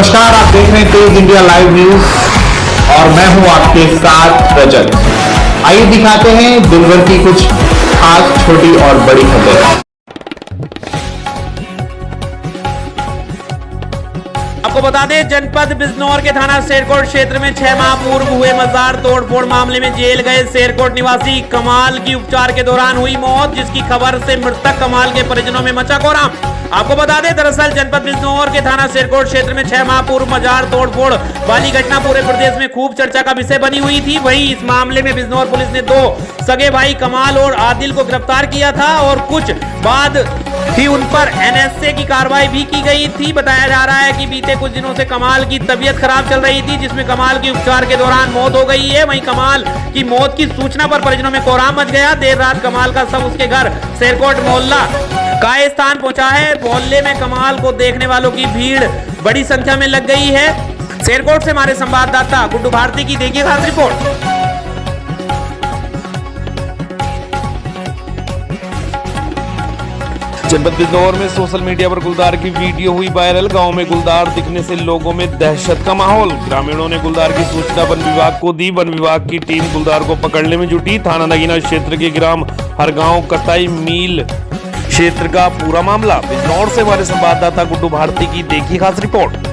नमस्कार, आप देख रहे हैं तेज इंडिया लाइव न्यूज और मैं हूं आपके साथ रजत। आइए दिखाते हैं दिन भर की कुछ खास छोटी और बड़ी खबरें। आपको बता दें, जनपद बिजनौर के थाना शेरकोट क्षेत्र में 6 माह पूर्व हुए मजार तोड़फोड़ मामले में जेल गए शेरकोट निवासी कमाल की उपचार के दौरान हुई मौत, जिसकी खबर से मृतक कमाल के परिजनों में मचा कोहराम। आपको बता दें, दरअसल जनपद बिजनौर के थाना शेरकोट क्षेत्र में 6 माह पूर्व मजार तोड़फोड़ वाली घटना पूरे प्रदेश में खूब चर्चा का विषय बनी हुई थी। वहीं इस मामले में बिजनौर पुलिस ने 2 सगे भाई कमाल और आदिल को गिरफ्तार किया था और कुछ बाद ही उन पर एनएसए की कार्रवाई भी की गई थी। बताया जा रहा है कि बीते कुछ दिनों से कमाल की तबीयत खराब चल रही थी, जिसमें कमाल की उपचार के दौरान मौत हो गई है। वहीं कमाल की मौत की सूचना पर परिजनों में कोहराम मच गया। देर रात कमाल का शव उसके घर शेरकोट मोहल्ला का स्थान पहुंचा है। मोहल्ले में कमाल को देखने वालों की भीड़ बड़ी संख्या में लग गई है। शेरकोट से हमारे संवाददाता गुड्डू भारती की देखिए खास रिपोर्ट। जनपद बिजनौर में सोशल मीडिया पर गुलदार की वीडियो हुई वायरल। गांव में गुलदार दिखने से लोगों में दहशत का माहौल। ग्रामीणों ने गुलदार की सूचना वन विभाग को दी। वन विभाग की टीम गुलदार को पकड़ने में जुटी। थाना नगीना क्षेत्र के ग्राम हरगांव कताई मील क्षेत्र का पूरा मामला। बिजनौर से हमारे संवाददाता गुड्डू भारती की देखी खास रिपोर्ट।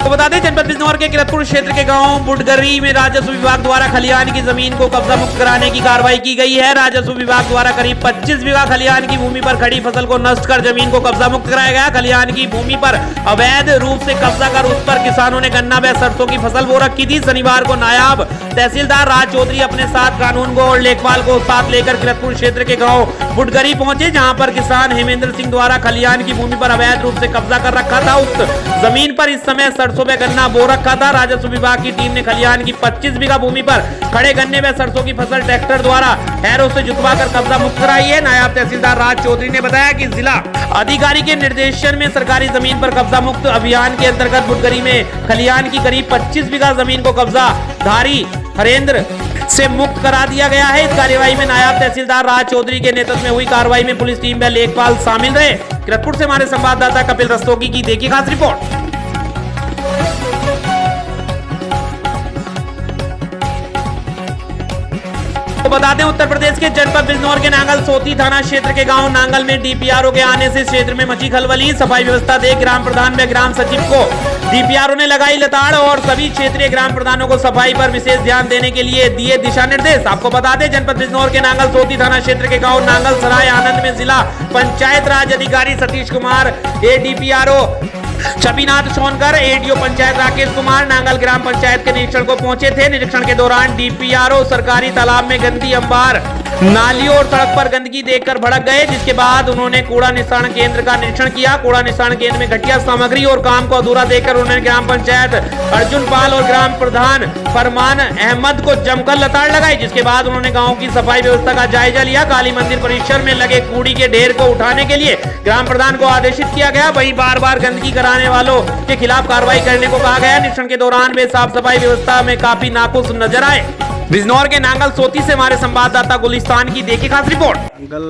तो बता दें, जनपद बिजनौर के किरतपुर क्षेत्र के गांव बुडगरी में राजस्व विभाग द्वारा खलिहान की जमीन को कब्जा मुक्त कराने की कार्रवाई की गई है। राजस्व विभाग द्वारा करीब 25 बीघा खलिहान की भूमि पर खड़ी फसल को नष्ट कर जमीन को कब्जा मुक्त कराया गया। खलिहान की भूमि पर अवैध रूप से कब्जा कर उस पर किसानों ने गन्ना व सरसों की फसल बो रखी थी। शनिवार को नायाब तहसीलदार राज चौधरी अपने साथ कानून को और लेखपाल को साथ लेकर किरतपुर क्षेत्र के गाँव बुडगरी पहुंचे, जहाँ पर किसान हेमेंद्र सिंह द्वारा खलिहान की भूमि पर अवैध रूप से कब्जा कर रखा था। उक्त जमीन पर इस समय सरसों में गन्ना बो रखा था। राजस्व विभाग की टीम ने खलिहान की 25 बीघा भूमि पर खड़े गन्ने व सरसों की फसल ट्रैक्टर द्वारा हैरों से जुतवा कर कब्जा मुक्त कराई है। नायब तहसीलदार राज चौधरी ने बताया कि जिला अधिकारी के निर्देशन में सरकारी जमीन पर कब्जा मुक्त अभियान के अंतर्गत बुडगरी में खलिहान की करीब 25 बीघा जमीन को कब्जाधारी हरेंद्र से मुक्त करा दिया गया है। इस कार्यवाही में नायब तहसीलदार राज चौधरी के नेतृत्व में हुई कार्रवाई में पुलिस टीम व लेखपाल शामिल रहे। किरतपुर से हमारे संवाददाता कपिल रस्तोगी की देखिए खास रिपोर्ट। तो बता दें, उत्तर प्रदेश के जनपद बिजनौर के नांगल सोती थाना क्षेत्र के गांव नांगल में डीपीआरओ के आने से क्षेत्र में मची खलबली। सफाई व्यवस्था देख ग्राम प्रधान व ग्राम सचिव को डीपीआरओ ने लगाई लताड़ और सभी क्षेत्रीय ग्राम प्रधानों को सफाई पर विशेष ध्यान देने के लिए दिए दिशा निर्देश। आपको बता दें, जनपद बिजनौर के नांगल सोती थाना क्षेत्र के गाँव नांगल सराय आनंद में जिला पंचायत राज अधिकारी सतीश कुमार, डीपीआरओ छबिनाथ सोनकर, एडीओ पंचायत राकेश कुमार नांगल ग्राम पंचायत के निरीक्षण को पहुंचे थे। निरीक्षण के दौरान डीपीआरओ सरकारी तालाब में गंदगी, अंबार, नालियों और सड़क पर गंदगी देखकर भड़क गए, जिसके बाद उन्होंने कूड़ा निस्तारण केंद्र का निरीक्षण किया। कूड़ा निस्तारण केंद्र में घटिया सामग्री और काम को अधूरा देखकर उन्होंने ग्राम पंचायत अर्जुन पाल और ग्राम प्रधान फरमान अहमद को जमकर लताड़ लगाई, जिसके बाद उन्होंने गाँव की सफाई व्यवस्था का जायजा लिया। काली मंदिर परिसर में लगे कूड़ी के ढेर को उठाने के लिए ग्राम प्रधान को आदेशित किया गया। वहीं बार बार गंदगी कराने वालों के खिलाफ कार्रवाई करने को कहा गया। निरीक्षण के दौरान वे साफ सफाई व्यवस्था में काफी नाखुश नजर आए। बिजनौर के नांगल सोती से हमारे संवाददाता गुलिस्तान की देखी खास रिपोर्ट। नांगल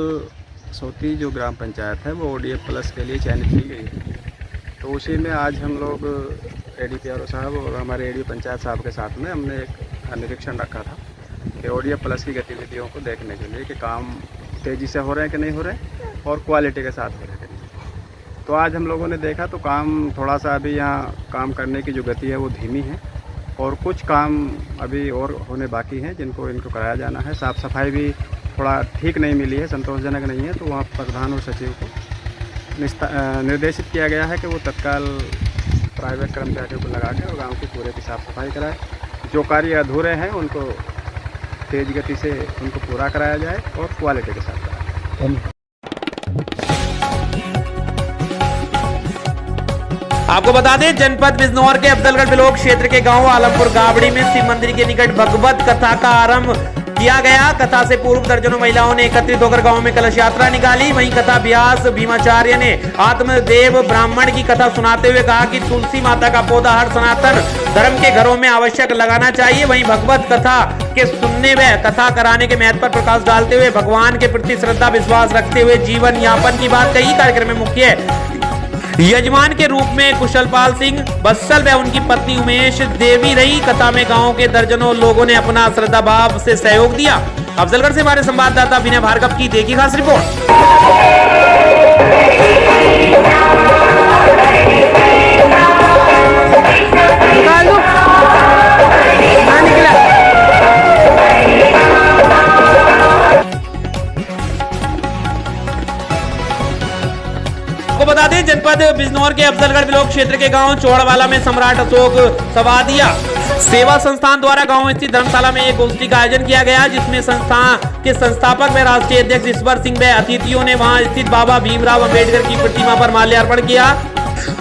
सोती जो ग्राम पंचायत है वो ODF प्लस के लिए चयनित की गई है, तो उसी में आज हम लोग ADPRO साहब और हमारे ADO पंचायत साहब के साथ में हमने एक निरीक्षण रखा था कि ODF प्लस की गतिविधियों को देखने के लिए कि काम तेज़ी से हो रहे हैं कि नहीं हो रहे और क्वालिटी के साथ हो रहे हैं। तो आज हम लोगों ने देखा तो काम थोड़ा सा अभी यहाँ काम करने की जो गति है वो धीमी है और कुछ काम अभी और होने बाकी हैं जिनको कराया जाना है। साफ़ सफाई भी थोड़ा ठीक नहीं मिली है, संतोषजनक नहीं है, तो वहाँ प्रधान और सचिव को निर्देशित किया गया है कि वो तत्काल प्राइवेट कर्मचारियों को लगा के और गाँव की पूरे की साफ़ सफाई कराए। जो कार्य अधूरे हैं उनको तेज़ गति से उनको पूरा कराया जाए और क्वालिटी के साथ कराया। आपको बता दें, जनपद बिजनौर के अफजलगढ़ ब्लॉक क्षेत्र के गांव आलमपुर गावड़ी में शिव मंदिर के निकट भगवत कथा का आरंभ किया गया। कथा से पूर्व दर्जनों महिलाओं ने एकत्रित होकर गांव में कलश यात्रा निकाली। वहीं कथा व्यास भीमाचार्य ने आत्मदेव ब्राह्मण की कथा सुनाते हुए कहा कि तुलसी माता का पौधा हर सनातन धर्म के घरों में आवश्यक लगाना चाहिए। वहीं भगवत कथा के सुनने व कथा कराने के महत्व पर प्रकाश डालते हुए भगवान के प्रति श्रद्धा विश्वास रखते हुए जीवन यापन की बात कही। कार्यक्रम में मुख्य यजमान के रूप में कुशलपाल सिंह बस्सल व उनकी पत्नी उमेश देवी रही। कथा में गांव के दर्जनों लोगों ने अपना श्रद्धा भाव से सहयोग दिया। अफजलगढ़ से हमारे संवाददाता विनय भार्गव की देखी खास रिपोर्ट। आपको बता दें जनपद बिजनौर के अफजलगढ़ ब्लॉक क्षेत्र के गांव चौड़वाला में सम्राट अशोक सवादिया सेवा संस्थान द्वारा गांव स्थित धर्मशाला में एक गोष्ठी का आयोजन किया गया, जिसमें संस्थान के संस्थापक व राष्ट्रीय अध्यक्ष ईश्वर सिंह व अतिथियों ने वहां स्थित बाबा भीमराव अंबेडकर की प्रतिमा पर माल्यार्पण किया।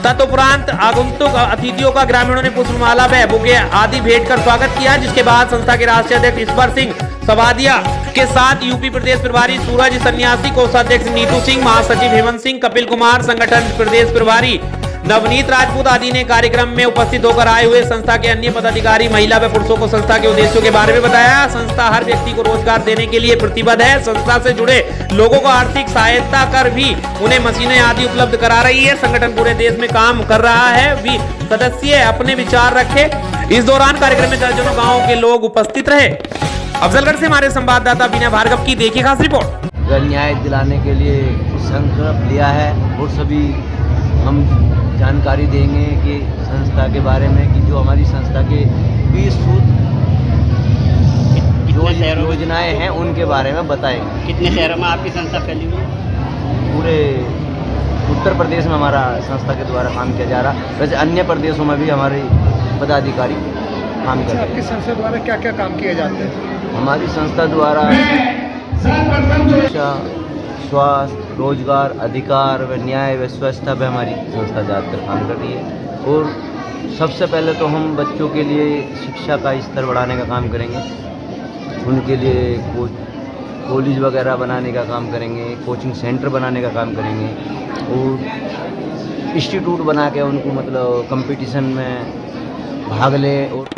तदुपरांत आगंतुक अतिथियों का ग्रामीणों ने पुष्पमाला व बुके आदि भेंट कर स्वागत किया, जिसके बाद संस्था के राष्ट्रीय अध्यक्ष ईश्वर सिंह सवादिया के साथ यूपी प्रदेश प्रभारी सूरज सन्यासी, कोषाध्यक्ष नीतू सिंह, महासचिव हेमंत सिंह, कपिल कुमार, संगठन प्रदेश प्रभारी नवनीत राजपूत आदि ने कार्यक्रम में उपस्थित होकर आए हुए संस्था के अन्य पदाधिकारी, महिला व पुरुषों को संस्था के उद्देश्यों के बारे में बताया। संस्था हर व्यक्ति को रोजगार देने के लिए प्रतिबद्ध है। संस्था से जुड़े लोगों को आर्थिक सहायता कर भी उन्हें मशीनें आदि उपलब्ध करा रही है। संगठन पूरे देश में काम कर रहा है। भी सदस्य अपने विचार रखे। इस दौरान कार्यक्रम में दर्जनों गाँव के लोग उपस्थित रहे। अफजलगढ़ से हमारे संवाददाता विनय भार्गव की देखी खास रिपोर्ट। न्याय दिलाने के लिए संकल्प लिया है और सभी हम जानकारी देंगे कि संस्था के बारे में, कि जो हमारी संस्था के 20 योजनाएं हैं उनके बारे में बताएंगे। कितने शहरों में आपकी संस्था फैली हुई है? पूरे उत्तर प्रदेश में हमारा संस्था के द्वारा काम किया जा रहा है। वैसे अन्य प्रदेशों में भी हमारे पदाधिकारी काम कर रहे हैं। आपकी संस्था द्वारा क्या क्या काम किए जाते हैं? हमारी संस्था द्वारा शिक्षा, स्वास्थ्य, रोजगार, अधिकार व न्याय व स्वच्छता पे हमारी संस्था ज़्यादातर काम कर रही है। और सबसे पहले तो हम बच्चों के लिए शिक्षा का स्तर बढ़ाने का काम करेंगे। उनके लिए कॉलेज वगैरह बनाने का काम करेंगे, कोचिंग सेंटर बनाने का काम करेंगे और इंस्टीट्यूट बना के उनको मतलब कंपटीशन में भाग ले। और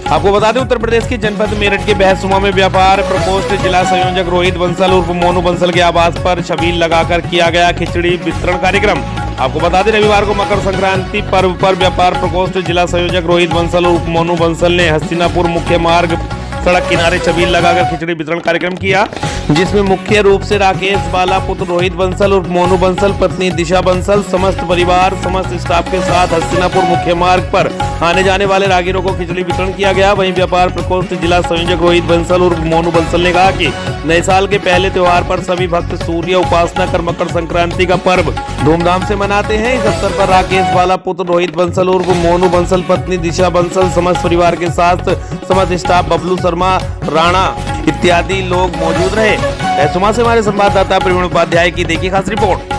आपको बता दें उत्तर प्रदेश के जनपद मेरठ के बहसुमा में व्यापार प्रकोष्ठ जिला संयोजक रोहित बंसल उर्फ मोनू बंसल के आवास पर छबील लगाकर किया गया खिचड़ी वितरण कार्यक्रम। आपको बता दें रविवार को मकर संक्रांति पर्व पर व्यापार प्रकोष्ठ जिला संयोजक रोहित बंसल उर्फ मोनू बंसल ने हस्तिनापुर मुख्य मार्ग सड़क किनारे छबील लगाकर खिचड़ी वितरण कार्यक्रम किया, जिसमें मुख्य रूप से राकेश बाला पुत्र रोहित बंसल उर्फ मोनू बंसल, पत्नी दिशा बंसल, समस्त परिवार समस्त स्टाफ के साथ हस्तिनापुर मुख्य मार्ग पर आने जाने वाले राहगीरों को खिचड़ी वितरण किया गया। वहीं व्यापार प्रकोष्ठ जिला संयोजक रोहित बंसल उर्फ मोनू बंसल ने कहा कि नए साल के पहले त्योहार पर सभी भक्त सूर्य उपासना कर मकर संक्रांति का पर्व धूमधाम से मनाते हैं। इस अवसर पर राकेश बाला पुत्र रोहित बंसल उर्फ मोनू बंसल, पत्नी दिशा बंसल, समस्त परिवार के साथ समस्त स्टाफ, बबलू शर्मा, राणा इत्यादि लोग मौजूद रहे। ऐसुमा से हमारे संवाददाता प्रवीण उपाध्याय की देखी खास रिपोर्ट।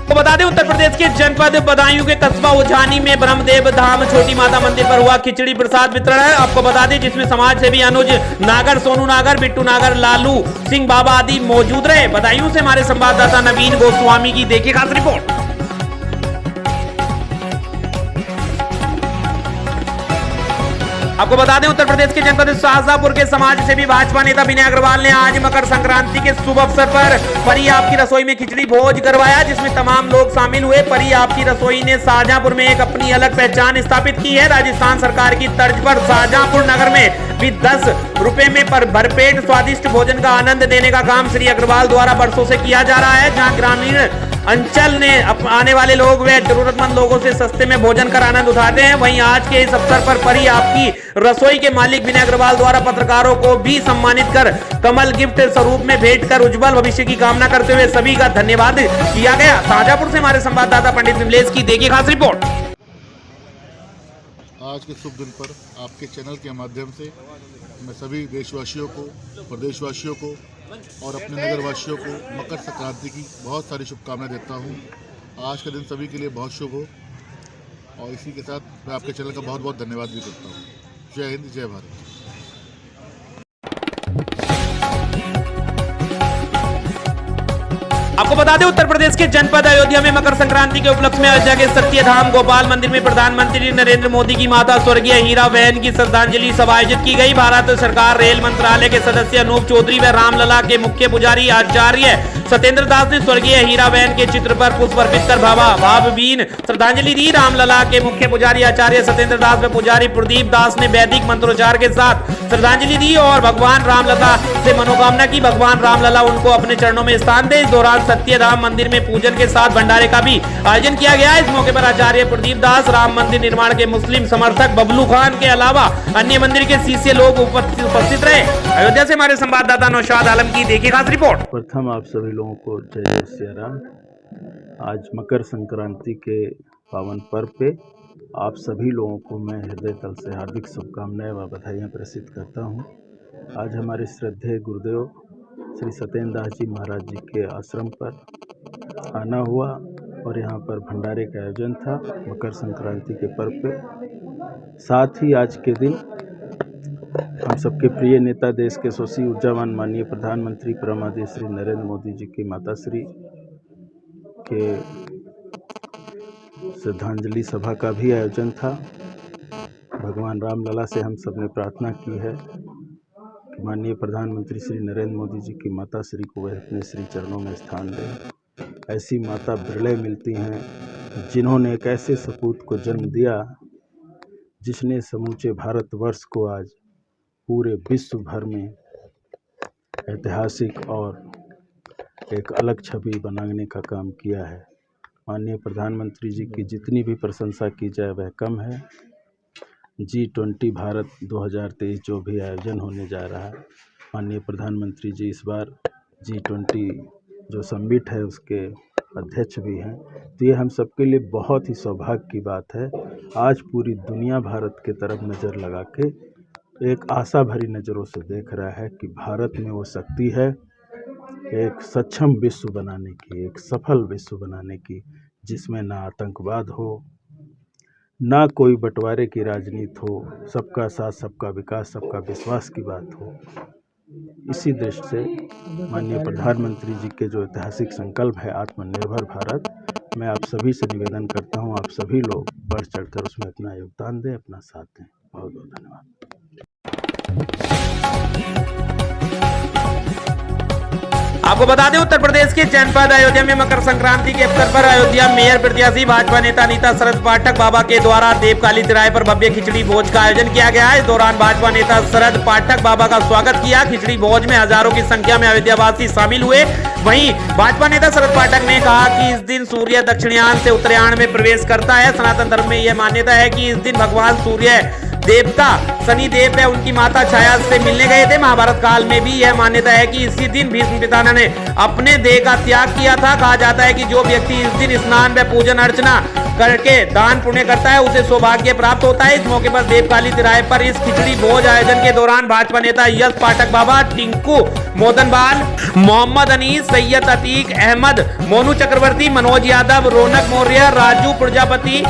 तो बता दें उत्तर प्रदेश के जनपद बदायूं के कस्बा उजानी में ब्रह्मदेव धाम छोटी माता मंदिर पर हुआ खिचड़ी प्रसाद वितरण है। आपको बता दें जिसमें समाज सेवी अनुज नागर, सोनू नागर, बिट्टू नागर, लालू सिंह बाबा आदि मौजूद रहे। बदायूं से हमारे संवाददाता नवीन गोस्वामी की देखी खास रिपोर्ट। आपको बता दें उत्तर प्रदेश के जनपद शाहजहांपुर के समाज सेवी भाजपा नेता विनय अग्रवाल ने आज मकर संक्रांति के शुभ अवसर पर परी आपकी रसोई में खिचड़ी भोज करवाया, जिसमें तमाम लोग शामिल हुए। परी आपकी रसोई ने शाहजहांपुर में एक अपनी अलग पहचान स्थापित की है। राजस्थान सरकार की तर्ज पर शाहजहांपुर नगर में भी 10 रुपए में पर भरपेट स्वादिष्ट भोजन का आनंद देने का काम श्री अग्रवाल द्वारा वर्षों से किया जा रहा है, जहाँ ग्रामीण अंचल ने आने वाले लोग व जरूरतमंद लोगों से सस्ते में भोजन कर आनंद उठाते हैं। वहीं आज के इस अवसर पर परी आपकी रसोई के मालिक विनय अग्रवाल द्वारा पत्रकारों को भी सम्मानित कर कमल गिफ्ट स्वरूप में भेंट कर उज्जवल भविष्य की कामना करते हुए सभी का धन्यवाद किया गया। शाहजहांपुर से हमारे संवाददाता पंडित विमलेश की देखिए खास रिपोर्ट। आज के शुभ दिन पर आपके चैनल के माध्यम से मैं सभी देशवासियों को, प्रदेशवासियों को और अपने नगरवासियों को मकर संक्रांति की बहुत सारी शुभकामनाएं देता हूं। आज का दिन सभी के लिए बहुत शुभ हो। और इसी के साथ मैं आपके चैनल का बहुत बहुत धन्यवाद भी करता हूँ। जय हिंद, जय भारत। आपको बता दें, उत्तर प्रदेश के जनपद अयोध्या में मकर संक्रांति के उपलक्ष्य में अयोध्या के सत्यधाम गोपाल मंदिर में प्रधानमंत्री नरेंद्र मोदी की माता स्वर्गीय हीरा बहन की श्रद्धांजलि सभा आयोजित की गई। भारत सरकार रेल मंत्रालय के सदस्य अनूप चौधरी व रामलला के मुख्य पुजारी आचार्य सत्येंद्र दास ने स्वर्गीय हीरा बहन के चित्र पर पुष्प अर्पित कर भावभीनी श्रद्धांजलि दी। रामलला के मुख्य पुजारी आचार्य सत्येंद्र दास व पुजारी प्रदीप दास ने वैदिक मंत्रोच्चार के साथ श्रद्धांजलि दी और भगवान रामलला से मनोकामना की भगवान रामलला उनको अपने चरणों में स्थान दे। इस दौरान सत्यधाम मंदिर में पूजन के साथ भंडारे का भी आयोजन किया गया। इस मौके पर आचार्य प्रदीप दास, राम मंदिर निर्माण के मुस्लिम समर्थक बबलू खान के अलावा अन्य मंदिर के शिष्य लोग उपस्थित रहे। अयोध्या से हमारे संवाददाता नौशाद आलम की देखिए खास रिपोर्ट। प्रथम आप सभी लोगों को जय जय श्री राम। आज मकर संक्रांति के पावन पर्व पे आप सभी लोगों को मैं हृदय तल से हार्दिक शुभकामनाएं व बधाइयाँ प्रेषित करता हूँ। आज हमारे श्रद्धेय गुरुदेव श्री सत्येंद्र दास जी महाराज जी के आश्रम पर आना हुआ और यहाँ पर भंडारे का आयोजन था मकर संक्रांति के पर्व पे। साथ ही आज के दिन हम सबके प्रिय नेता, देश के यशस्वी ऊर्जावान माननीय प्रधानमंत्री परमादेश श्री नरेंद्र मोदी जी की माताश्री के श्रद्धांजलि सभा का भी आयोजन था। भगवान रामलला से हम सब ने प्रार्थना की है कि माननीय प्रधानमंत्री श्री नरेंद्र मोदी जी की माताश्री को वह अपने श्री चरणों में स्थान दें। ऐसी माता विरले मिलती हैं जिन्होंने एक ऐसे सपूत को जन्म दिया जिसने समूचे भारतवर्ष को आज पूरे विश्व भर में ऐतिहासिक और एक अलग छवि बनाने का काम किया है। माननीय प्रधानमंत्री जी की जितनी भी प्रशंसा की जाए वह कम है। G20 भारत 2023 जो भी आयोजन होने जा रहा है, माननीय प्रधानमंत्री जी इस बार G20 जो समिट है उसके अध्यक्ष भी हैं। तो ये हम सबके लिए बहुत ही सौभाग्य की बात है। आज पूरी दुनिया भारत के तरफ नज़र लगा के एक आशा भरी नज़रों से देख रहा है कि भारत में वो शक्ति है एक सक्षम विश्व बनाने की, एक सफल विश्व बनाने की, जिसमें ना आतंकवाद हो, ना कोई बंटवारे की राजनीति हो, सबका साथ, सबका विकास, सबका विश्वास की बात हो। इसी दृष्टि से माननीय प्रधानमंत्री जी के जो ऐतिहासिक संकल्प है आत्मनिर्भर भारत, मैं आप सभी से निवेदन करता हूं आप सभी लोग बढ़ चढ़कर उसमें अपना योगदान दें, अपना साथ दें। बहुत बहुत धन्यवाद। आपको बता दें, उत्तर प्रदेश के जनपद अयोध्या में मकर संक्रांति के अवसर पर अयोध्या मेयर प्रत्याशी भाजपा नेता नीता शरद पाठक बाबा के द्वारा देवकाली तिराहे पर भव्य खिचड़ी भोज का आयोजन किया गया। इस दौरान भाजपा नेता शरद पाठक बाबा का स्वागत किया। खिचड़ी भोज में हजारों की संख्या में अयोध्यावासी शामिल हुए। वहीं भाजपा नेता शरद पाठक ने कहा कि इस दिन सूर्य दक्षिणायन से उत्तरायण में प्रवेश करता है। सनातन धर्म में यह मान्यता है कि इस दिन भगवान सूर्य देवता शनि देव है उनकी माता छाया से मिलने गए थे। महाभारत काल में भी यह मान्यता है कि इसी दिन भीष्म पितामह ने अपने देह का त्याग किया था। कहा जाता है कि जो व्यक्ति इस दिन स्नान व पूजन अर्चना करके दान पुण्य करता है उसे सौभाग्य प्राप्त होता है। इस मौके पर देवकाली तिराहे पर इस खिचड़ी भोज आयोजन के दौरान भाजपा नेता यश पाठक बाबा, टिंकू मोदनबाल, मोहम्मद अनीस, सैयद अतीक अहमद, मोनू चक्रवर्ती, मनोज यादव, रौनक मौर्य, राजू प्रजापति,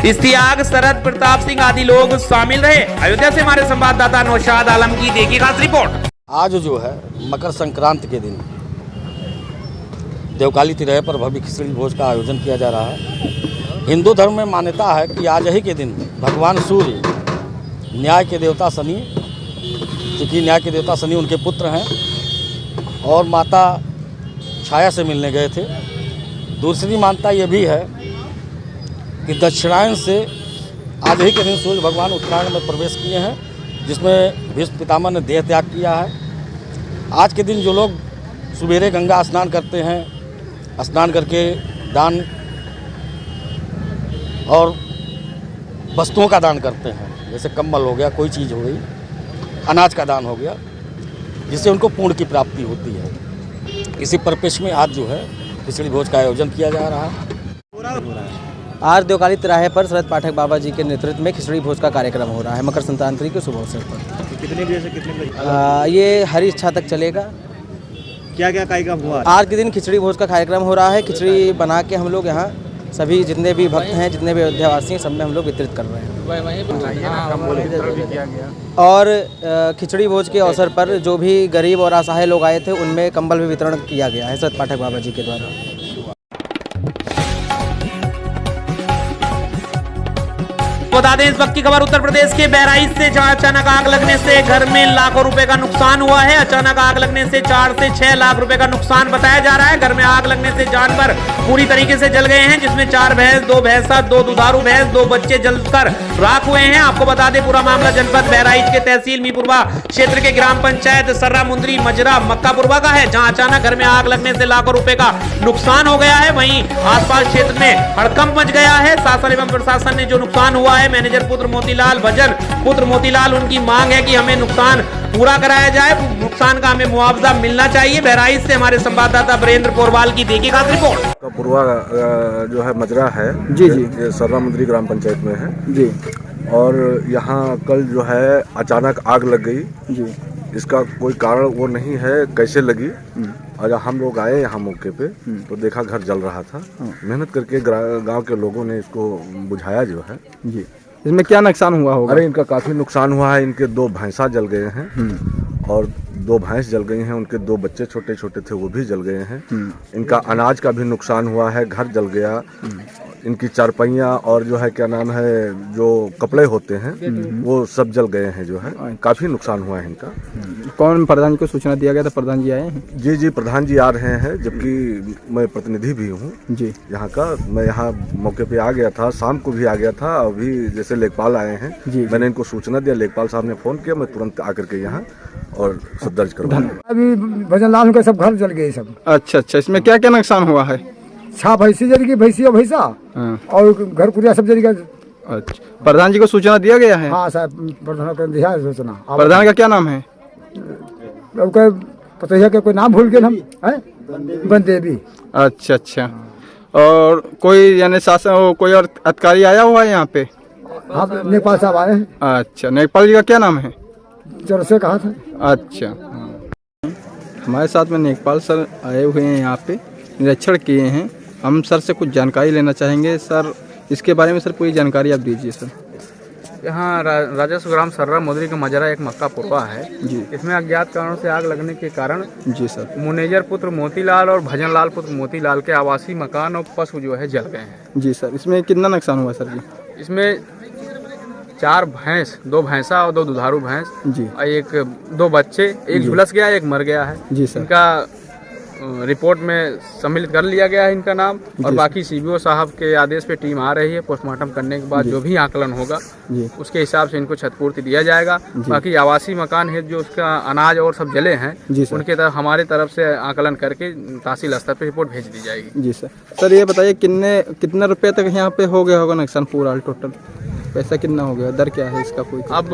इस्तियाक, शरद प्रताप सिंह आदि लोग शामिल रहे। अयोध्या से हमारे संवाददाता नौशाद आलम की देखिए खास रिपोर्ट। आज जो है मकर संक्रांति के दिन देवकाली तिराहे पर भव्य खिचड़ी भोज का आयोजन किया जा रहा है। हिंदू धर्म में मान्यता है कि आज ही के दिन भगवान सूर्य, न्याय के देवता शनि, क्योंकि न्याय के देवता शनि उनके पुत्र हैं, और माता छाया से मिलने गए थे। दूसरी मान्यता ये भी है कि दक्षिणायन से आज ही के दिन सूर्य भगवान उत्तरायण में प्रवेश किए हैं, जिसमें भीष्म पितामह ने देह त्याग किया है। आज के दिन जो लोग सुबेरे गंगा स्नान करते हैं, स्नान करके दान और वस्तुओं का दान करते हैं, जैसे कंबल हो गया, कोई चीज़ हो गई, अनाज का दान हो गया, जिससे उनको पुण्य की प्राप्ति होती है। इसी परिप्रेक्ष्य में आज जो है खिचड़ी भोज का आयोजन किया जा रहा है। आज देवकाली तिराहे पर शरद पाठक बाबा जी के नेतृत्व में खिचड़ी भोज का कार्यक्रम हो रहा है मकर संक्रांति के शुभ अवसर पर। कितने बजे से कितने बजे? ये हरी इच्छा तक चलेगा। क्या क्या कार्यक्रम हुआ? आज के दिन खिचड़ी भोज का कार्यक्रम हो रहा है। खिचड़ी बना के हम लोग यहाँ सभी जितने भी भक्त हैं, जितने भी अयोध्यावासी हैं, सब में हम लोग वितरित कर रहे हैं। और खिचड़ी भोज के अवसर पर जो भी गरीब और असहाय लोग आए थे उनमें कंबल भी वितरण किया गया है सत पाठक बाबा जी के द्वारा। बता दें इस वक्त की खबर उत्तर प्रदेश के बहराइच से, जहां अचानक आग लगने से घर में लाखों रुपए का नुकसान हुआ है। अचानक आग लगने से 4 से 6 लाख रुपए का नुकसान बताया जा रहा है। घर में आग लगने से जानवर पूरी तरीके से जल गए हैं, जिसमें 4 भैंस, 2 भैंसा, 2 दुधारू भैंस, 2 बच्चे जलकर राख हुए हैं। आपको बता दें पूरा मामला जनपद बहराइच के तहसील मीपुरवा क्षेत्र के ग्राम पंचायत सर्रा मुंदरी मजरा मक्कापुरवा का है, जहां अचानक घर में आग लगने से लाखों रुपए का नुकसान हो गया है। वहीं आसपास क्षेत्र में हड़कंप मच गया है। शासन एवं प्रशासन ने जो नुकसान हुआ है, मैनेजर पुत्र मोतीलाल भजन पुत्र मोतीलाल, उनकी मांग है कि हमें नुकसान पूरा कराया जाए, नुकसान का हमें मुआवजा मिलना चाहिए। बहराइच से हमारे संवाददाता वीरेंद्र पोरवाल की देखिए खास रिपोर्ट। पूर्वा जो है मजरा है जी, ये सर्रा मुंदरी ग्राम पंचायत में है जी, और यहाँ कल जो है अचानक आग लग गई जी। इसका कोई कारण वो नहीं है कैसे लगी। और हम लोग आए यहाँ मौके पे तो देखा घर जल रहा था। मेहनत करके गांव के लोगों ने इसको बुझाया जो है जी। इसमें क्या नुकसान हुआ होगा? अरे इनका काफी नुकसान हुआ है। इनके 2 भैंसा जल गए हैं और 2 भैंस जल गई हैं। उनके 2 बच्चे छोटे छोटे थे, वो भी जल गए हैं। इनका अनाज का भी नुकसान हुआ है, घर जल गया। इनकी चारपहिया और जो है क्या नाम है जो कपड़े होते हैं वो सब जल गए हैं। जो है काफी नुकसान हुआ है इनका। कौन प्रधान जी को सूचना दिया गया था? प्रधान जी आए हैं? जी जी, प्रधान जी आ रहे हैं, जबकि मैं प्रतिनिधि भी हूँ जी यहाँ का। मैं यहाँ मौके पे आ गया था, शाम को भी आ गया था। अभी जैसे लेखपाल आए हैं जी, मैंने इनको सूचना दिया, लेखपाल साहब ने फोन किया, मैं तुरंत आकर के यहाँ और सब दर्ज करवा। अभी भजन लाल का सब घर जल गए सब। अच्छा अच्छा, इसमें क्या क्या नुकसान हुआ है? 6 भैंसी जल गई, भैंसी और भैंसा और घर कुरिया सब जल गया। अच्छा, प्रधान जी को सूचना दिया गया है? हाँ साहब, प्रधान को दिया है सूचना। प्रधान का क्या नाम है? पता है, कोई नाम भूल गए हम, बनदेवी। अच्छा अच्छा, और कोई यानी शासन कोई और अधिकारी आया हुआ है यहाँ पे? हाँ, नेपाल साहब आए हैं। अच्छा, नेपाल जी का क्या नाम है? जर से कहा था। अच्छा, हमारे साथ में नेपाल सर आए हुए हैं, यहाँ पे निरीक्षण किए हैं। हम सर से कुछ जानकारी लेना चाहेंगे। सर इसके बारे में सर पूरी जानकारी आप दीजिए सर। यहाँ राजस्व ग्राम सर्रा मुंदरी का मजरा एक मक्कापुरवा है जी। इसमें अज्ञात कारणों से आग लगने के कारण जी सर मैनेजर पुत्र मोतीलाल और भजनलाल पुत्र मोतीलाल के आवासीय मकान और पशु जो है जल गए हैं। जी सर, इसमें कितना नुकसान हुआ सर जी? इसमें 4 भैंस, 2 भैंसा और 2 दुधारू भैंस जी, और 2 बच्चे, एक झुलस गया, एक मर गया है जी सर। इनका रिपोर्ट में सम्मिलित कर लिया गया है इनका नाम, और बाकी सीबीओ साहब के आदेश पे टीम आ रही है। पोस्टमार्टम करने के बाद जो भी आकलन होगा उसके हिसाब से इनको क्षतिपूर्ति दिया जाएगा। बाकी आवासीय मकान है जो उसका अनाज और सब जले हैं उनके तरफ हमारे तरफ से आकलन करके तहसील स्तर पर रिपोर्ट भेज दी जाएगी। जी सर। सर ये बताइए कितने रुपये तक यहाँ पे हो गया होगा नुकसान पूरा टोटल? पैसा कितना हो गया, दर क्या है इसका कोई अब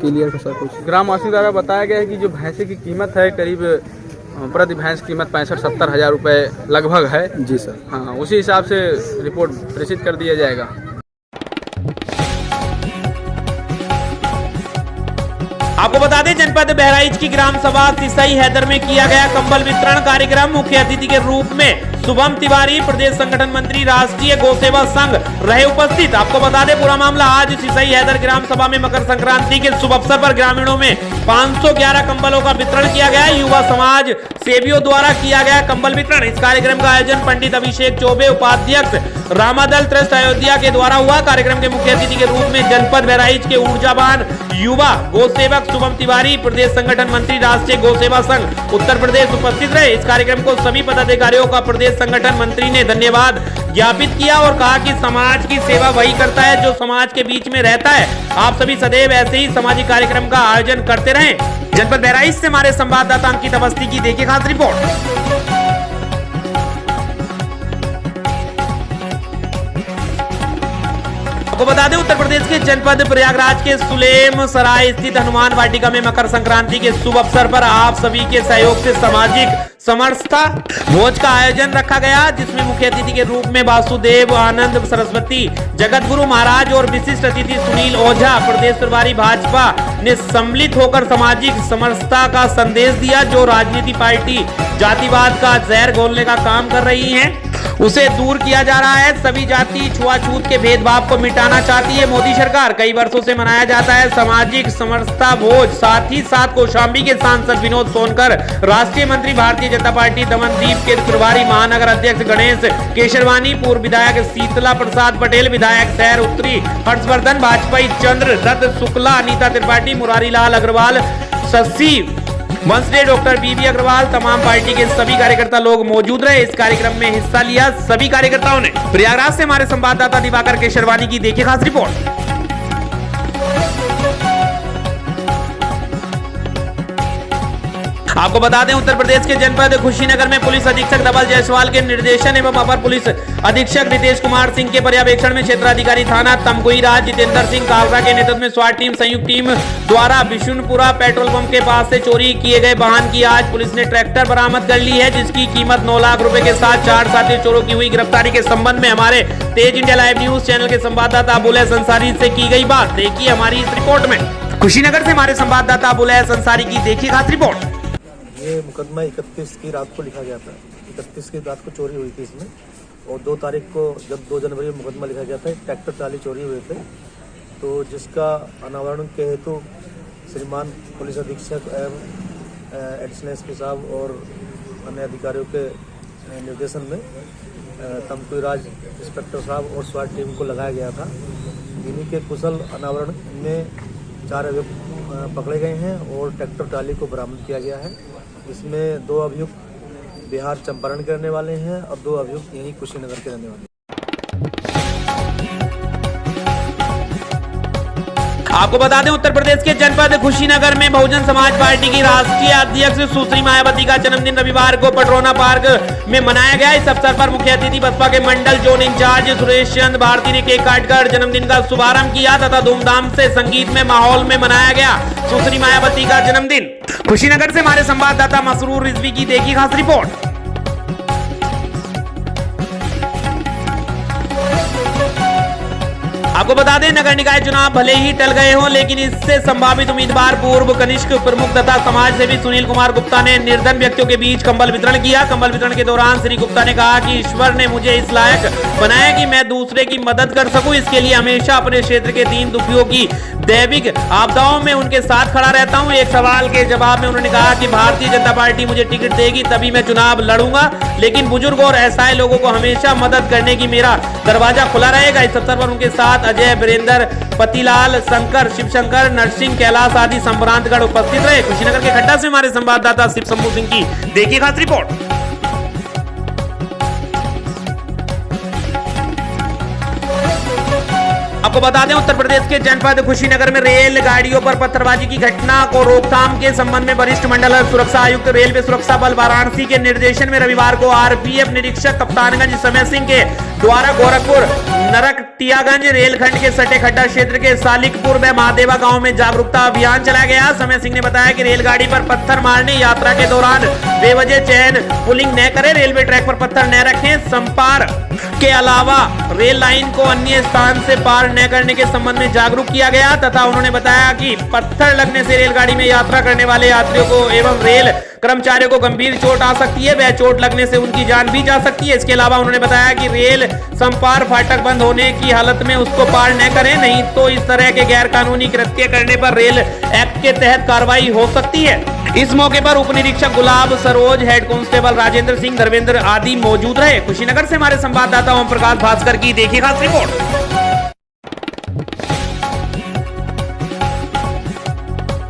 क्लियर का सर कुछ? ग्रामवासी द्वारा बताया गया है कि जो भैंसे की कीमत है करीब प्रति भैंस कीमत 65-70 हज़ार रुपये लगभग है। जी सर। हाँ, उसी हिसाब से रिपोर्ट प्रेषित कर दिया जाएगा। आपको बता दें जनपद बहराइच की ग्राम सभा सिसई हैदर में किया गया कंबल वितरण कार्यक्रम। मुख्य अतिथि के रूप में शुभम तिवारी प्रदेश संगठन मंत्री राष्ट्रीय गौ सेवा संघ रहे उपस्थित। आपको बता दें पूरा मामला आज सिसई हैदर ग्राम सभा में मकर संक्रांति के शुभ अवसर पर ग्रामीणों में 511 कंबलों का वितरण किया गया। युवा समाज सेवियों द्वारा किया गया कंबल वितरण। इस कार्यक्रम का आयोजन पंडित अभिषेक चौबे उपाध्यक्ष रामादल ट्रस्ट अयोध्या के द्वारा हुआ। कार्यक्रम के मुख्य अतिथि के रूप में जनपद बहराइच के ऊर्जावान युवा गौ सेवक शुभम तिवारी प्रदेश संगठन मंत्री राष्ट्रीय गौ सेवा संघ उत्तर प्रदेश उपस्थित रहे। इस कार्यक्रम को सभी पदाधिकारियों का प्रदेश संगठन मंत्री ने धन्यवाद ज्ञापित किया और कहा कि समाज की सेवा वही करता है जो समाज के बीच में रहता है। आप सभी सदैव ऐसे ही सामाजिक कार्यक्रम का आयोजन करते रहें। जनपद बहराइच से हमारे संवाददाता अंकित अवस्थी की देखिए खास रिपोर्ट। आपको बता दें उत्तर प्रदेश के जनपद प्रयागराज के सुलेम सराय स्थित हनुमान वाटिका में मकर संक्रांति के शुभ अवसर पर आप सभी के सहयोग से सामाजिक समरसता भोज का आयोजन रखा गया, जिसमें मुख्य अतिथि के रूप में वासुदेव आनंद सरस्वती जगत गुरु महाराज और विशिष्ट अतिथि सुनील ओझा प्रदेश प्रभारी भाजपा ने सम्मिलित होकर सामाजिक समरसता का संदेश दिया, जो राजनीति पार्टी जातिवाद का जहर घोलने का काम कर रही है। उसे दूर किया जा रहा है। सभी जाति छुआछूत के भेदभाव को मिटाना चाहती है मोदी सरकार। कई वर्षों से मनाया जाता है सामाजिक समरसता भोज। साथ ही साथ कौशाम्बी के सांसद विनोद सोनकर, राष्ट्रीय मंत्री भारतीय जनता पार्टी दमनदीप के प्रभारी महानगर अध्यक्ष गणेश केशरवानी, पूर्व विधायक शीतला प्रसाद पटेल, विधायक शहर उत्तरी हर्षवर्धन, वाजपेयी चंद्र दत्त शुक्ला, अनीता त्रिपाठी, मुरारी लाल अग्रवाल, शशि वंशडे, डॉक्टर बीबी अग्रवाल, तमाम पार्टी के सभी कार्यकर्ता लोग मौजूद रहे। इस कार्यक्रम में हिस्सा लिया सभी कार्यकर्ताओं ने। प्रयागराज से हमारे संवाददाता दिवाकर केशरवानी की देखिए खास रिपोर्ट। आपको बता दें, उत्तर प्रदेश के जनपद कुशीनगर में पुलिस अधीक्षक धवल जायसवाल के निर्देशन एवं अपर पुलिस अधीक्षक रितेश कुमार सिंह के पर्यवेक्षण में क्षेत्राधिकारी थाना तमकुई राज जितेंद्र सिंह कालरा के नेतृत्व में स्वाट टीम संयुक्त टीम द्वारा बिशुनपुरा पेट्रोल पंप के पास से चोरी किए गए वाहन की आज पुलिस ने ट्रैक्टर बरामद कर ली है, जिसकी कीमत 9 लाख रुपए के साथ 4 साथी चोरों की हुई गिरफ्तारी के संबंध में हमारे तेज इंडिया लाइव न्यूज चैनल के संवाददाता अबुल अंसारी से की गई बात। देखिए हमारी इस रिपोर्ट में। कुशीनगर से हमारे संवाददाता अबुल अंसारी की देखिए खास रिपोर्ट। ये मुकदमा 31 की रात को लिखा गया था। 31 की रात को चोरी हुई थी इसमें, और 2 तारीख को जब 2 जनवरी में मुकदमा लिखा गया था, ट्रैक्टर ट्राली चोरी हुए थे, तो जिसका अनावरण के हेतु श्रीमान पुलिस अधीक्षक एवं एडिशनल एसपी साहब और अन्य अधिकारियों के निर्देशन में तमकुई राज इंस्पेक्टर साहब और स्वाट टीम को लगाया गया था। इन्हीं के कुशल अनावरण में 4 अभियुक्त पकड़े गए हैं और ट्रैक्टर ट्राली को बरामद किया गया है। इसमें 2 अभियुक्त बिहार चंपारण के रहने वाले हैं और 2 अभियुक्त यहीं कुशीनगर के रहने वाले हैं। आपको बता दें, उत्तर प्रदेश के जनपद कुशीनगर में बहुजन समाज पार्टी की राष्ट्रीय अध्यक्ष सुश्री मायावती का जन्मदिन रविवार को पटरौना पार्क में मनाया गया। इस अवसर पर मुख्य अतिथि बसपा के मंडल जोन इंचार्ज सुरेश चंद्र भारती ने केक काटकर जन्मदिन का शुभारंभ किया तथा धूमधाम से संगीतमय माहौल में मनाया गया सुश्री मायावती का जन्मदिन। कुशीनगर से हमारे संवाददाता मसरूर रिजवी की देखी खास रिपोर्ट। आपको बता दें, नगर निकाय चुनाव भले ही टल गए हों, लेकिन इससे संभावित उम्मीदवार पूर्व कनिष्क प्रमुख तथा समाज सेवी सुनील कुमार गुप्ता ने निर्धन व्यक्तियों के बीच कंबल वितरण किया। कंबल वितरण के दौरान श्री गुप्ता ने कहा कि ईश्वर ने मुझे इस लायक बनाया कि मैं दूसरे की मदद कर सकूं। इसके लिए हमेशा अपने क्षेत्र के दीन दुखियों की दैविक आपदाओं में उनके साथ खड़ा रहता हूं। एक सवाल के जवाब में उन्होंने कहा कि भारतीय जनता पार्टी मुझे टिकट देगी तभी मैं चुनाव लड़ूंगा, लेकिन बुजुर्ग और असहाय लोगों को हमेशा मदद करने की मेरा दरवाजा खुला रहेगा। इस अवसर पर उनके साथ अजय, वीरेंद्र, पतिलाल, शंकर, शिवशंकर, नरसिंह, कैलाश आदि संभ्रांतगढ़ उपस्थित रहे। कुशीनगर के खड्डा से हमारे संवाददाता शिव शंभू सिंह की देखिए खास रिपोर्ट। आपको बता दें, उत्तर प्रदेश के जनपद कुशीनगर में रेल गाड़ियों पर पत्थरबाजी की घटना को रोकथाम के संबंध में वरिष्ठ मंडल सुरक्षा आयुक्त रेलवे सुरक्षा बल वाराणसी के निर्देशन में रविवार को आरपीएफ निरीक्षक कप्तानगंज समय सिंह के द्वारा गोरखपुर नरकटियागंज रेलखंड के सटे खड्डा क्षेत्र के सालिकपुर व महादेवा गांव में जागरूकता अभियान चलाया गया। समय सिंह ने बताया कि रेलगाड़ी पर पत्थर मारने, यात्रा के दौरान बेवजह चैन पुलिंग न करें, रेलवे ट्रैक पर पत्थर न रखें, संपार के अलावा रेल लाइन को अन्य स्थान से पार न करने के संबंध में जागरूक किया गया तथा उन्होंने बताया कि पत्थर लगने से रेलगाड़ी में यात्रा करने वाले यात्रियों को एवं रेल कर्मचारियों को गंभीर चोट आ सकती है, वह चोट लगने से उनकी जान भी जा सकती है। इसके अलावा उन्होंने बताया कि रेल संपार फाटक बंद होने की हालत में उसको पार न करें, नहीं तो इस तरह के गैर कानूनी कृत्य करने पर रेल एक्ट के तहत कार्रवाई हो सकती है। इस मौके पर उप निरीक्षक गुलाब सरोज, हेड कांस्टेबल राजेंद्र सिंह, धर्मेंद्र आदि मौजूद रहे। कुशीनगर से हमारे संवाददाता ओम प्रकाश भास्कर की देखिए खास रिपोर्ट।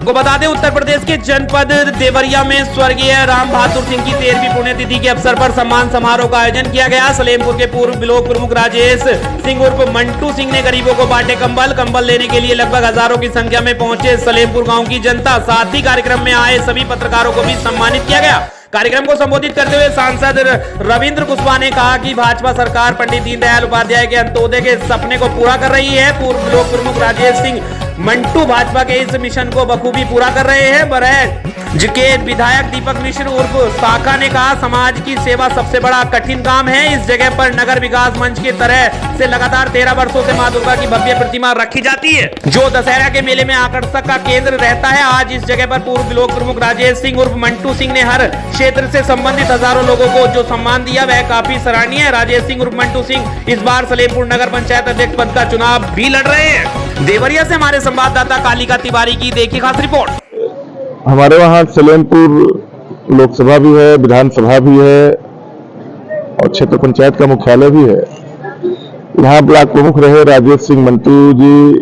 को बता दें, उत्तर प्रदेश के जनपद देवरिया में स्वर्गीय राम बहादुर सिंह की 13वीं पुण्यतिथि के अवसर पर सम्मान समारोह का आयोजन किया गया। सलेमपुर के पूर्व ब्लॉक प्रमुख राजेश सिंह उर्फ मंटू सिंह ने गरीबों को बांटे कंबल लेने के लिए लगभग हजारों की संख्या में पहुंचे सलेमपुर गांव की जनता। साथ ही कार्यक्रम में आए सभी पत्रकारों को भी सम्मानित किया गया। कार्यक्रम को संबोधित करते हुए सांसद रविंद्र कुशवाहा ने कहा कि भाजपा सरकार पंडित दीनदयाल उपाध्याय के अंत्योदय के सपने को पूरा कर रही है। पूर्व ब्लॉक प्रमुख राजेश सिंह मंटू भाजपा के इस मिशन को बखूबी पूरा कर रहे हैं। बरैज के विधायक दीपक मिश्र उर्फ साका ने कहा, समाज की सेवा सबसे बड़ा कठिन काम है। इस जगह पर नगर विकास मंच की तरह से लगातार 13 वर्षों से मां दुर्गा की भव्य प्रतिमा रखी जाती है, जो दशहरा के मेले में आकर्षक का केंद्र रहता है। आज इस जगह पर पूर्व ब्लॉक प्रमुख राजेश सिंह उर्फ मंटू सिंह ने हर क्षेत्र से संबंधित हजारों लोगों को जो सम्मान दिया वह काफी सराहनीय है। राजेश सिंह उर्फ मंटू सिंह इस बार सलेमपुर नगर पंचायत अध्यक्ष पद का चुनाव भी लड़ रहे हैं। देवरिया से हमारे संवाददाता कालिका तिवारी की देखी खास रिपोर्ट। हमारे वहाँ सलेमपुर लोकसभा भी है, विधानसभा भी है और क्षेत्र पंचायत का मुख्यालय भी है। यहाँ ब्लॉक प्रमुख रहे राजेश सिंह मंटू जी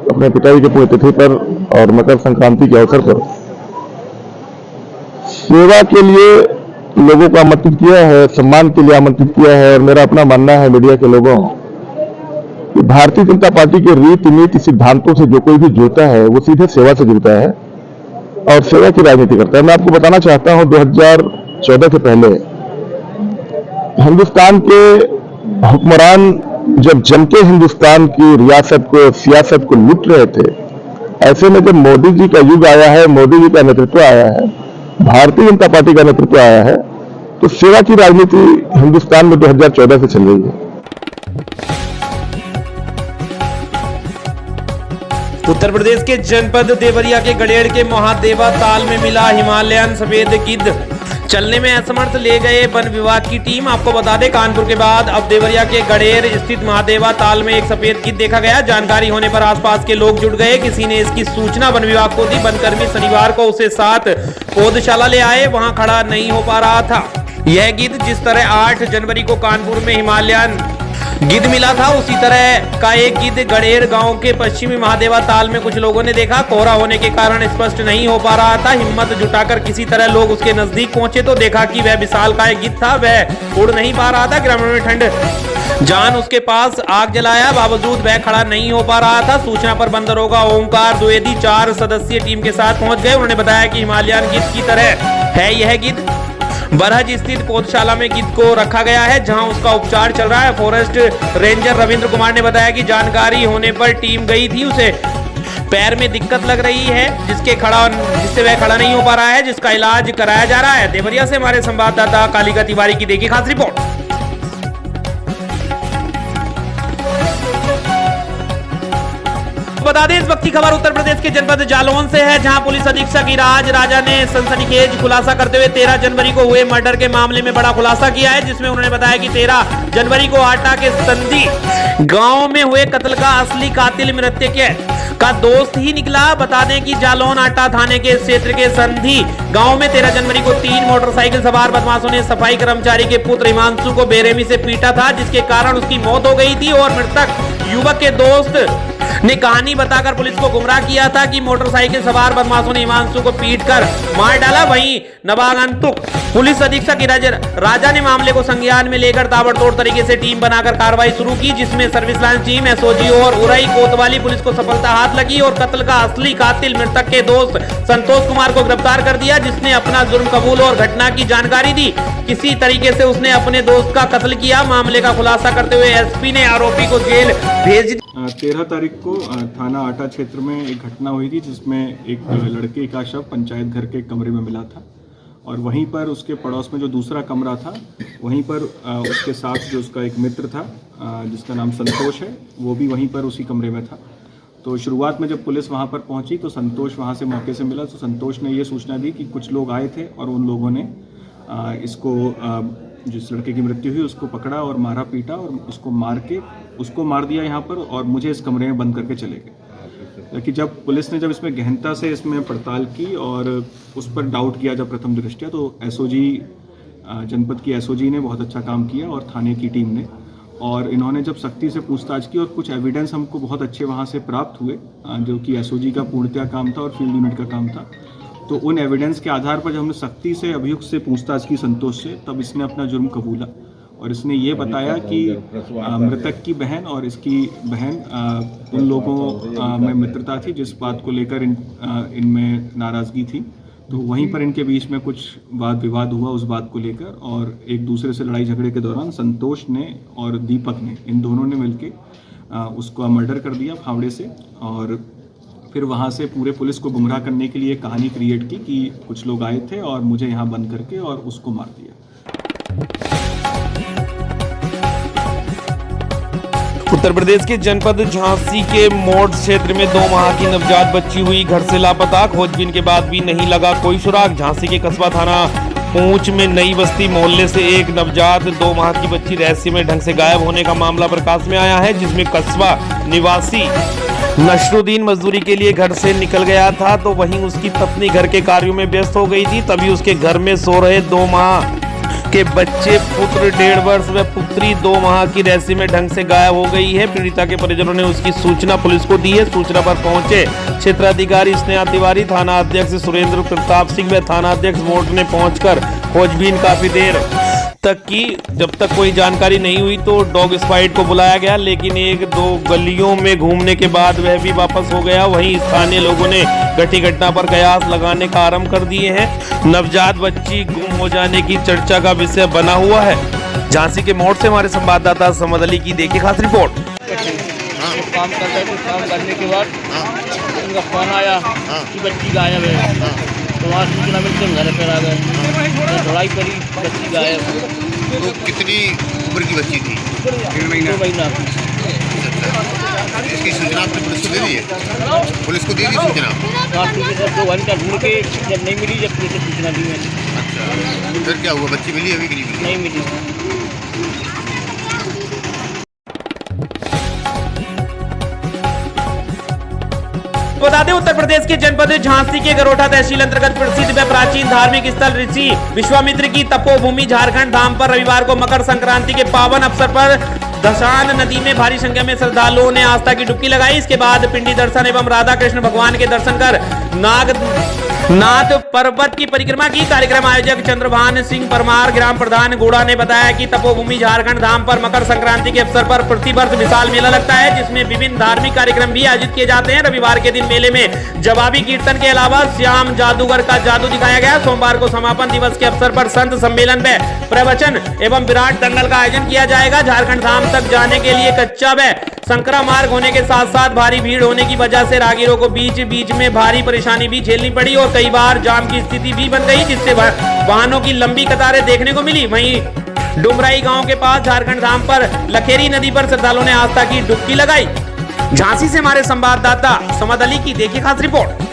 अपने पिताजी की पुण्यतिथि पर और मकर संक्रांति के अवसर पर सेवा के लिए लोगों को आमंत्रित किया है, सम्मान के लिए आमंत्रित किया है। और मेरा अपना मानना है मीडिया के लोगों, भारतीय जनता पार्टी के रीति नीति सिद्धांतों से जो कोई भी जुड़ता है वो सीधे सेवा से जुड़ता है और सेवा की राजनीति करता है। मैं आपको बताना चाहता हूं 2014 से पहले हिंदुस्तान के हुक्मरान जब जम के हिंदुस्तान की रियासत को, सियासत को लूट रहे थे, ऐसे में जब मोदी जी का युग आया है, मोदी जी का नेतृत्व आया है, भारतीय जनता पार्टी का नेतृत्व आया है, तो सेवा की राजनीति हिंदुस्तान में 2014 से चल रही है। उत्तर प्रदेश के जनपद देवरिया के गड़ेड़ के महादेवा ताल में मिला हिमालयन सफेद गिद्ध। चलने में असमर्थ ले गए वन विभाग की टीम। आपको बता दें, कानपुर के बाद अब देवरिया के गड़ेड़ स्थित महादेवा ताल में एक सफेद गिद्ध देखा गया। जानकारी होने पर आसपास के लोग जुट गए। किसी ने इसकी सूचना वन विभाग को दी। वनकर्मी शनिवार को उसे साथ पौधशाला ले आए, वहां खड़ा नहीं हो पा रहा था। यह गिद्ध जिस तरह 8 जनवरी को कानपुर में हिमालयन गिद्ध मिला था, उसी तरह का एक गिद्ध गड़ेड़ गांव के पश्चिमी महादेवा ताल में कुछ लोगों ने देखा। कोहरा होने के कारण स्पष्ट नहीं हो पा रहा था। हिम्मत जुटाकर किसी तरह लोग उसके नजदीक पहुंचे तो देखा कि वह विशालकाय गिद्ध था। वह उड़ नहीं पा रहा था। ग्रामीणों ने ठंड जान उसके पास आग जलाया, बावजूद वह खड़ा नहीं हो पा रहा था। सूचना पर वन दरोगा ओमकार द्विवेदी 4 सदस्यीय टीम के साथ पहुंच गए। उन्होंने बताया कि हिमालयन गिद्ध की तरह है यह गिद्ध। बरहज स्थित पौधशाला में गिद्ध को रखा गया है, जहां उसका उपचार चल रहा है। फॉरेस्ट रेंजर रविंद्र कुमार ने बताया कि जानकारी होने पर टीम गई थी। उसे पैर में दिक्कत लग रही है, जिससे वह खड़ा नहीं हो पा रहा है, जिसका इलाज कराया जा रहा है। देवरिया से हमारे संवाददाता कालिका तिवारी की देखी खास रिपोर्ट। बता दें, इस वक्त की खबर उत्तर प्रदेश के जनपद जालौन से है, जहां पुलिस अधीक्षक इराज राजा ने सनसनीखेज खुलासा करते हुए 13 जनवरी को हुए मर्डर के मामले में बड़ा खुलासा किया है। जिसमें उन्होंने बताया कि 13 जनवरी को आटा के संधि गांव में हुए कत्ल का असली कातिल मृतक का दोस्त ही निकला। बता दें कि जालौन आटा थाने के क्षेत्र के संधि गांव में 13 जनवरी को 3 मोटरसाइकिल सवार बदमाशों ने सफाई कर्मचारी के पुत्र हिमांशु को बेरहमी से पीटा था, जिसके कारण उसकी मौत हो गई थी। और मृतक युवक के दोस्त ने कहानी बताकर पुलिस को गुमराह किया था कि मोटरसाइकिल सवार बदमाशों ने हिमांशु को पीटकर मार डाला। वहीं नवागंतुक पुलिस अधीक्षक इराज राजा ने मामले को संज्ञान में लेकर ताबड़तोड़ तरीके से टीम बनाकर कार्रवाई शुरू की, जिसमें सर्विस लाइन टीम, एसओजी और उरई कोतवाली पुलिस को सफलता हाथ लगी और कत्ल का असली कातिल मृतक के दोस्त संतोष कुमार को गिरफ्तार कर दिया, जिसने अपना जुर्म कबूल और घटना की जानकारी दी। किसी तरीके से उसने अपने दोस्त का कत्ल किया। मामले का खुलासा करते हुए एसपी ने आरोपी को जेल भेज दिया। 13 तारीख को थाना आटा क्षेत्र में एक घटना हुई थी, जिसमें एक लड़के का शव पंचायत घर के कमरे में मिला था और वहीं पर उसके पड़ोस में जो दूसरा कमरा था, वहीं पर उसके साथ जो उसका एक मित्र था जिसका नाम संतोष है, वो भी वहीं पर उसी कमरे में था। तो शुरुआत में जब पुलिस वहाँ पर पहुँची तो संतोष वहाँ से मौके से मिला। तो संतोष ने ये सूचना दी कि कुछ लोग आए थे और उन लोगों ने इसको जिस लड़के की मृत्यु हुई उसको पकड़ा और मारा पीटा और उसको मार दिया यहाँ पर, और मुझे इस कमरे में बंद करके चले गए। लेकिन जब पुलिस ने इसमें गहनता से इसमें पड़ताल की और उस पर डाउट किया जब प्रथम दृष्टया, तो एसओजी जनपद की एसओजी ने बहुत अच्छा काम किया और थाने की टीम ने, और इन्होंने जब सख्ती से पूछताछ की और कुछ एविडेंस हमको बहुत अच्छे वहाँ से प्राप्त हुए, जो कि एसओजी का पूर्णतया काम था और फील्ड यूनिट का काम था। तो उन एविडेंस के आधार पर जब हमने सख्ती से अभियुक्त से पूछताछ की संतोष से, तब इसने अपना जुर्म कबूला और इसने ये बताया कि मृतक की बहन और इसकी बहन उन लोगों में मित्रता थी जिस बात को लेकर इनमें नाराज़गी थी। तो वहीं पर इनके बीच में कुछ वाद विवाद हुआ उस बात को लेकर, और एक दूसरे से लड़ाई झगड़े के दौरान संतोष ने और दीपक ने, इन दोनों ने मिलके उसको मर्डर कर दिया फावड़े से, और फिर वहाँ से पूरे पुलिस को गुमराह करने के लिए कहानी क्रिएट की कि कुछ लोग आए थे और मुझे यहाँ बंद करके और उसको मार दिया। उत्तर प्रदेश के जनपद झांसी के मोड़ क्षेत्र में 2 माह की नवजात बच्ची हुई घर से लापता। खोजबीन के बाद भी नहीं लगा कोई सुराग। झांसी के कस्बा थाना पूंछ में नई बस्ती मोहल्ले से एक नवजात 2 माह की बच्ची रहस्यमय ढंग से गायब होने का मामला प्रकाश में आया है, जिसमें कस्बा निवासी नशरुद्दीन मजदूरी के लिए घर से निकल गया था, तो वहीं उसकी पत्नी घर के कार्यों में व्यस्त हो गई थी। तभी उसके घर में सो रहे 2 माह के बच्चे पुत्र 1.5 वर्ष व पुत्री 2 माह की रहस्यमय ढंग से गायब हो गई है। पीड़िता के परिजनों ने उसकी सूचना पुलिस को दी है। सूचना पर पहुंचे क्षेत्राधिकारी स्नेहा तिवारी, थाना अध्यक्ष सुरेंद्र प्रताप सिंह व थाना अध्यक्ष मोट ने पहुंचकर खोजबीन काफी देर तक की। जब तक कोई जानकारी नहीं हुई तो डॉग स्क्वाड को बुलाया गया, लेकिन 1-2 गलियों में घूमने के बाद वह भी वापस हो गया। वहीं स्थानीय लोगों ने घटी घटना पर कयास लगाने का आरंभ कर दिए हैं। नवजात बच्ची गुम हो जाने की चर्चा का विषय बना हुआ है। झांसी के मोड़ से हमारे संवाददाता समद अली की देखिए खास रिपोर्ट। काम कर रहे थे, काम करने के बाद उनका फोन आया कि बच्ची गायब है, तो वहाँ सूचना मिलते हम घर पर आ गए, तो लड़ाई करी, बच्ची गायब। तो कितनी उम्र की बच्ची थी? 2 महीना की। इसकी सूचना आपने पुलिस को दे दी है? पुलिस को दे दी सूचना? हाँ, पुलिस ने 2 घंटा ढूंढ के जब नहीं मिली, जब पुलिस को सूचना दी मैंने। अच्छा, फिर क्या हुआ? बच्ची मिली अभी कि नहीं मिली? बता दें, उत्तर प्रदेश के जनपद झांसी के गरोठा तहसील अंतर्गत प्रसिद्ध व प्राचीन धार्मिक स्थल ऋषि विश्वामित्र की तपोभूमि झारखंड धाम पर रविवार को मकर संक्रांति के पावन अवसर पर दशान नदी में भारी संख्या में श्रद्धालुओं ने आस्था की डुबकी लगाई। इसके बाद पिंडी दर्शन एवं राधा कृष्ण भगवान के दर्शन कर नाथ पर्वत की परिक्रमा की। कार्यक्रम आयोजक चंद्रभान सिंह परमार, ग्राम प्रधान गोड़ा ने बताया कि तपोभूमि झारखंड धाम पर मकर संक्रांति के अवसर पर प्रतिवर्ष विशाल मेला लगता है, जिसमें विभिन्न धार्मिक कार्यक्रम भी आयोजित किए जाते हैं। रविवार के दिन मेले में जवाबी कीर्तन के अलावा श्याम जादूगर का जादू दिखाया गया। सोमवार को समापन दिवस के अवसर पर संत सम्मेलन व प्रवचन एवं विराट दंगल का आयोजन किया जाएगा। झारखंड धाम तक जाने के लिए कच्चा व संकरा मार्ग होने के साथ साथ भारी भीड़ होने की वजह से राहगीरों को बीच बीच में भारी परेशानी भी झेलनी पड़ी और कई बार जाम की स्थिति भी बन गई, जिससे वाहनों की लंबी कतारें देखने को मिली। वहीं डुमराई गांव के पास झारखंड धाम पर लखेरी नदी पर श्रद्धालुओं ने आस्था की डुबकी लगाई। झांसी से हमारे संवाददाता समद अली की देखिए खास रिपोर्ट।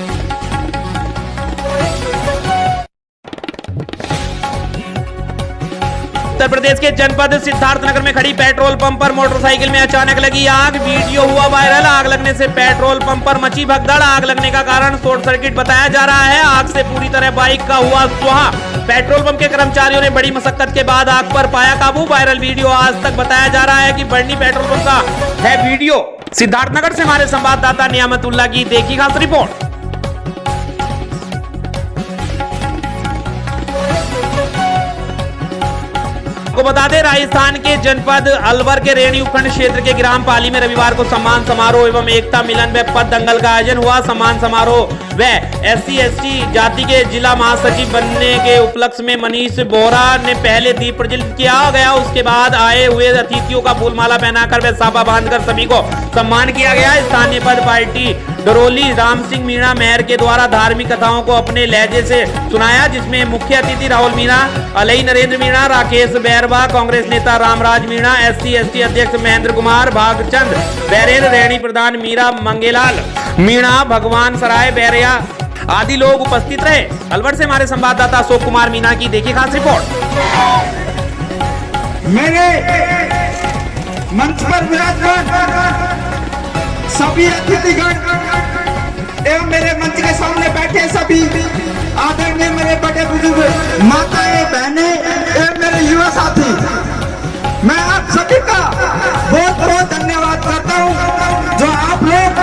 उत्तर प्रदेश के जनपद सिद्धार्थनगर में खड़ी पेट्रोल पंप पर मोटरसाइकिल में अचानक लगी आग। वीडियो हुआ वायरल। आग लगने से पेट्रोल पंप पर मची भगदड़। आग लगने का कारण शॉर्ट सर्किट बताया जा रहा है। आग से पूरी तरह बाइक का हुआ स्वाहा। पेट्रोल पंप के कर्मचारियों ने बड़ी मशक्कत के बाद आग पर पाया काबू। वायरल वीडियो आज तक बताया जा रहा है कि बर्नी पेट्रोल पंप का है वीडियो। सिद्धार्थनगर से हमारे संवाददाता नियामतुल्लाह की देखी खास रिपोर्ट। को बता दें, राजस्थान के जनपद अलवर के रेणी उपखंड क्षेत्र के ग्राम पाली में रविवार को सम्मान समारोह एवं एकता मिलन व पद दंगल का आयोजन हुआ। सम्मान समारोह व SC/ST जाति के जिला महासचिव बनने के उपलक्ष्य में मनीष बोहरा ने पहले दीप प्रज्वलित किया गया। उसके बाद आए हुए अतिथियों का फूलमाला पहनाकर व साफा बांधकर सभी को सम्मान किया गया। स्थानीय पद पार्टी डरोली राम सिंह मीणा मेहर के द्वारा धार्मिक कथाओं को अपने लहजे से सुनाया, जिसमें मुख्य अतिथि राहुल मीणा, अलई नरेंद्र मीणा, राकेश बैरवा, कांग्रेस नेता रामराज मीणा, SC/ST अध्यक्ष महेंद्र कुमार, भागचंद बैरेन, रेणी प्रधान मीरा मंगेलाल मीणा, भगवान सराय बैरिया आदि लोग उपस्थित रहे। अलवर से हमारे संवाददाता अशोक कुमार मीणा की देखिए खास रिपोर्ट। मेरे मंच पर विराजमान सभी अतिथिगण एवं मेरे मंच के सामने बैठे सभी आदरणीय मेरे बड़े बुजुर्ग, माताएं, बहनें एवं मेरे युवा साथी, मैं आप सभी का बहुत बहुत धन्यवाद करता हूं जो आप लोग।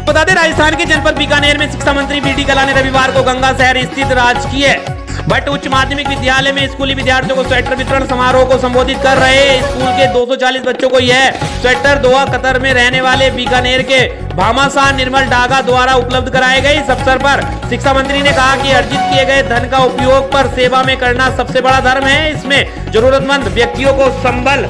बता दें, राजस्थान के जनपद बीकानेर में शिक्षा मंत्री BD कला ने रविवार को गंगा शहर स्थित राजकीय भट्ट उच्च माध्यमिक विद्यालय में स्कूली विद्यार्थियों को स्वेटर वितरण समारोह को संबोधित कर रहे स्कूल के 240 बच्चों को यह स्वेटर दोहा कतर में रहने वाले बीकानेर के भामाशाह निर्मल डागा द्वारा उपलब्ध कराए गए। इस अवसर पर शिक्षा मंत्री ने कहा कि अर्जित किए गए धन का उपयोग पर सेवा में करना सबसे बड़ा धर्म है। इसमें जरूरतमंद व्यक्तियों को संबल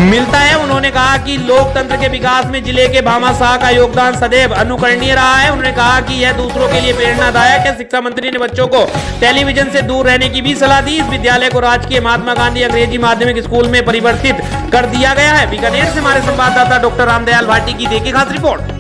मिलता है। उन्होंने कहा कि लोकतंत्र के विकास में जिले के भामाशाह का योगदान सदैव अनुकरणीय रहा है। उन्होंने कहा कि यह दूसरों के लिए प्रेरणादायक है। शिक्षा मंत्री ने बच्चों को टेलीविजन से दूर रहने की भी सलाह दी। इस विद्यालय को राजकीय महात्मा गांधी अंग्रेजी माध्यमिक स्कूल में परिवर्तित कर दिया गया है। बीकानेर से हमारे संवाददाता डॉक्टर रामदयाल भाटी की देखिए खास रिपोर्ट।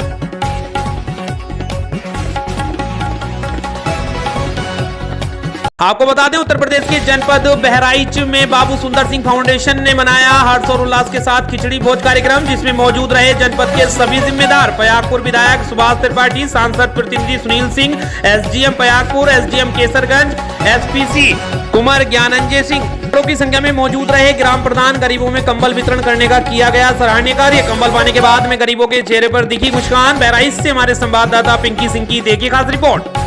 आपको बता दें, उत्तर प्रदेश के जनपद बहराइच में बाबू सुंदर सिंह फाउंडेशन ने मनाया हर्ष और उल्लास के साथ खिचड़ी भोज कार्यक्रम, जिसमें मौजूद रहे जनपद के सभी जिम्मेदार। पयागपुर विधायक सुभाष त्रिपाठी, सांसद प्रतिनिधि Sunil Singh, SDM Payagpur, SDM Kaisarganj, SPC Kumar Gyananjay Singh की संख्या में मौजूद रहे। ग्राम प्रधान गरीबों में कंबल वितरण करने का किया गया सराहनीय कार्य। कंबल पाने के बाद में गरीबों के चेहरे पर दिखी मुस्कान। बहराइच से हमारे संवाददाता पिंकी सिंह की देखिए खास रिपोर्ट।